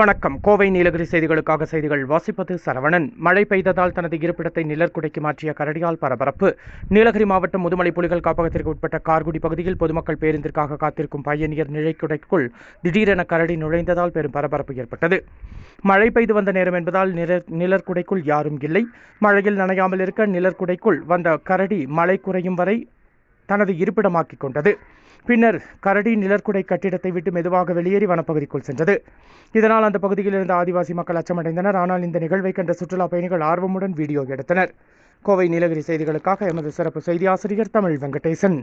வணக்கம். கோவை நீலகிரி செய்திகளுக்காக செய்திகள் வாசிப்பது சரவணன். மழை பெய்ததால் தனது இருப்பிடத்தை நிழற்குடைக்கு மாற்றிய கரடியால் பரபரப்பு. நீலகிரி மாவட்டம் முதுமலை புலிகள் காப்பகத்திற்கு உட்பட்ட கார்குடி பகுதியில் பொதுமக்கள் பேருந்திற்காக காத்திருக்கும் பயணியர் நிழற்குடைக்குள் திடீரென கரடி நுழைந்ததால் பெரும் பரபரப்பு ஏற்பட்டது. மழை பெய்து வந்த நேரம் என்பதால் நிழற்குடைக்குள் யாரும் இல்லை. மழையில் நனையாமல் இருக்க நிழற்குடைக்குள் வந்த கரடி மழை குறையும் வரை தனது இருப்பிடமாக்கிக் கொண்டது. பின்னர் கரடி நிழற்குடை கட்டிடத்தை விட்டு மெதுவாக வெளியேறி வனப்பகுதிக்குள் சென்றது. இதனால் அந்த பகுதியில் இருந்த ஆதிவாசி மக்கள் அச்சமடைந்தனர். ஆனால் இந்த நிகழ்வை கண்ட சுற்றுலா பயணிகள் ஆர்வமுடன் வீடியோ எடுத்தனர். கோவை நீலகிரி செய்திகளுக்காக எமது சிறப்பு செய்தி ஆசிரியர் தமிழ் வெங்கடேசன்.